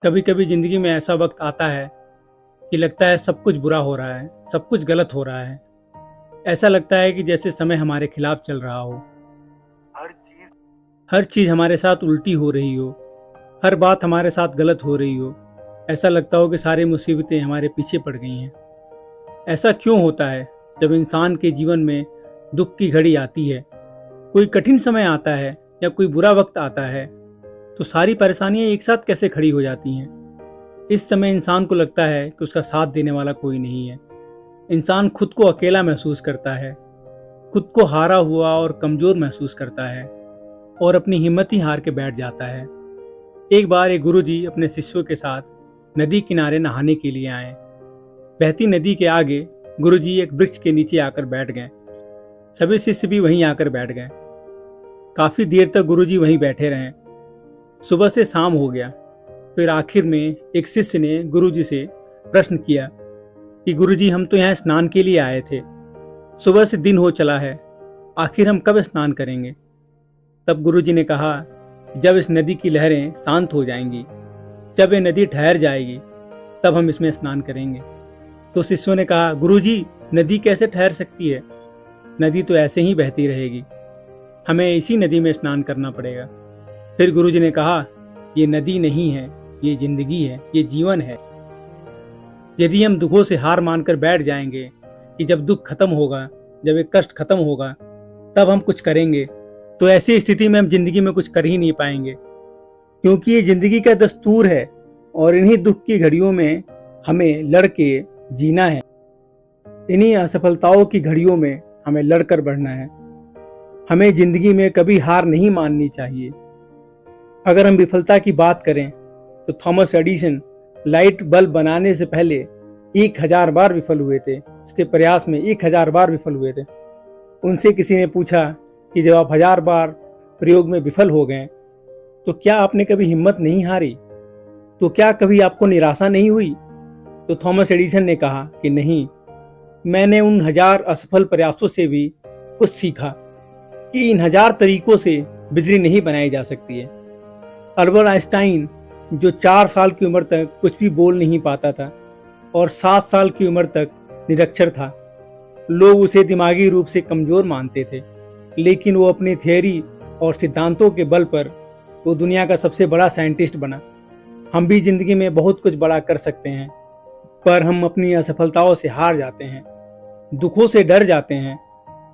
कभी कभी जिंदगी में ऐसा वक्त आता है कि लगता है सब कुछ बुरा हो रहा है, सब कुछ गलत हो रहा है। ऐसा लगता है कि जैसे समय हमारे खिलाफ चल रहा हो। हर चीज हर चीज हमारे साथ उल्टी हो रही हो, हर बात हमारे साथ गलत हो रही हो। ऐसा लगता हो कि सारी मुसीबतें हमारे पीछे पड़ गई हैं। ऐसा क्यों होता है? जब इंसान के जीवन में दुख की घड़ी आती है, कोई कठिन समय आता है या कोई बुरा वक्त आता है, तो सारी परेशानियां एक साथ कैसे खड़ी हो जाती हैं। इस समय इंसान को लगता है कि उसका साथ देने वाला कोई नहीं है। इंसान खुद को अकेला महसूस करता है, खुद को हारा हुआ और कमजोर महसूस करता है और अपनी हिम्मत ही हार के बैठ जाता है। एक बार एक गुरुजी अपने शिष्यों के साथ नदी किनारे नहाने के लिए आए। बहती नदी के आगे गुरुजी एक वृक्ष के नीचे आकर बैठ गए। सभी शिष्य भी वहीं आकर बैठ गए। काफी देर तक गुरुजी वहीं बैठे रहे। सुबह से शाम हो गया। फिर आखिर में एक शिष्य ने गुरुजी से प्रश्न किया कि गुरुजी, हम तो यहाँ स्नान के लिए आए थे, सुबह से दिन हो चला है, आखिर हम कब स्नान करेंगे। तब गुरुजी ने कहा, जब इस नदी की लहरें शांत हो जाएंगी, जब ये नदी ठहर जाएगी, तब हम इसमें स्नान करेंगे। तो शिष्यों ने कहा, गुरुजी, नदी कैसे ठहर सकती है? नदी तो ऐसे ही बहती रहेगी, हमें इसी नदी में स्नान करना पड़ेगा। फिर गुरुजी ने कहा, ये नदी नहीं है, ये जिंदगी है, ये जीवन है। यदि हम दुखों से हार मानकर बैठ जाएंगे कि जब दुख खत्म होगा, जब एक कष्ट खत्म होगा, तब हम कुछ करेंगे, तो ऐसी स्थिति में हम जिंदगी में कुछ कर ही नहीं पाएंगे। क्योंकि ये जिंदगी का दस्तूर है और इन्हीं दुख की घड़ियों में हमें लड़ के जीना है। इन्हीं असफलताओं की घड़ियों में हमें लड़कर बढ़ना है। हमें जिंदगी में कभी हार नहीं माननी चाहिए। अगर हम विफलता की बात करें तो थॉमस एडिसन लाइट बल्ब बनाने से पहले 1000 बार विफल हुए थे। उसके प्रयास में 1000 बार विफल हुए थे। उनसे किसी ने पूछा कि जब आप 1000 बार प्रयोग में विफल हो गए, तो क्या आपने कभी हिम्मत नहीं हारी? तो क्या कभी आपको निराशा नहीं हुई? तो थॉमस एडिसन ने कहा कि नहीं, मैंने उन 1000 असफल प्रयासों से भी कुछ सीखा कि इन 1000 तरीकों से बिजली नहीं बनाई जा सकती है। अल्बर्ट आइंस्टाइन, जो 4 साल की उम्र तक कुछ भी बोल नहीं पाता था और 7 साल की उम्र तक निरक्षर था, लोग उसे दिमागी रूप से कमजोर मानते थे, लेकिन वो अपनी थियरी और सिद्धांतों के बल पर वो दुनिया का सबसे बड़ा साइंटिस्ट बना। हम भी जिंदगी में बहुत कुछ बड़ा कर सकते हैं, पर हम अपनी असफलताओं से हार जाते हैं, दुखों से डर जाते हैं,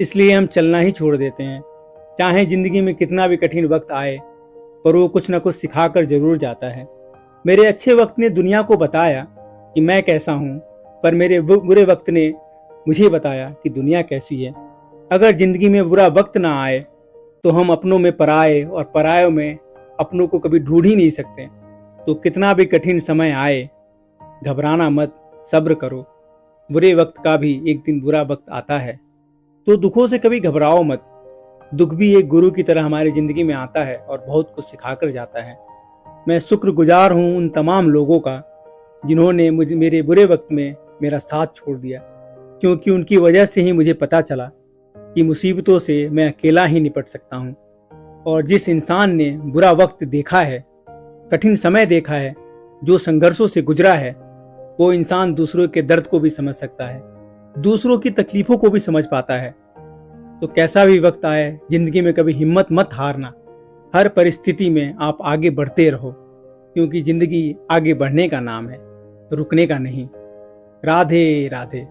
इसलिए हम चलना ही छोड़ देते हैं। चाहे जिंदगी में कितना भी कठिन वक्त आए, पर वो कुछ ना कुछ सिखाकर जरूर जाता है। मेरे अच्छे वक्त ने दुनिया को बताया कि मैं कैसा हूँ, पर मेरे बुरे वक्त ने मुझे बताया कि दुनिया कैसी है। अगर जिंदगी में बुरा वक्त ना आए तो हम अपनों में पराये और परायों में अपनों को कभी ढूंढ ही नहीं सकते। तो कितना भी कठिन समय आए, घबराना मत, सब्र करो। बुरे वक्त का भी एक दिन बुरा वक्त आता है, तो दुखों से कभी घबराओ मत। दुख भी एक गुरु की तरह हमारी जिंदगी में आता है और बहुत कुछ सिखाकर जाता है। मैं शुक्रगुजार हूँ उन तमाम लोगों का जिन्होंने मुझे मेरे बुरे वक्त में मेरा साथ छोड़ दिया, क्योंकि उनकी वजह से ही मुझे पता चला कि मुसीबतों से मैं अकेला ही निपट सकता हूँ। और जिस इंसान ने बुरा वक्त देखा है, कठिन समय देखा है, जो संघर्षों से गुजरा है, वो इंसान दूसरों के दर्द को भी समझ सकता है, दूसरों की तकलीफों को भी समझ पाता है। तो कैसा भी वक्त आए, जिंदगी में कभी हिम्मत मत हारना। हर परिस्थिति में आप आगे बढ़ते रहो, क्योंकि जिंदगी आगे बढ़ने का नाम है, रुकने का नहीं। राधे राधे।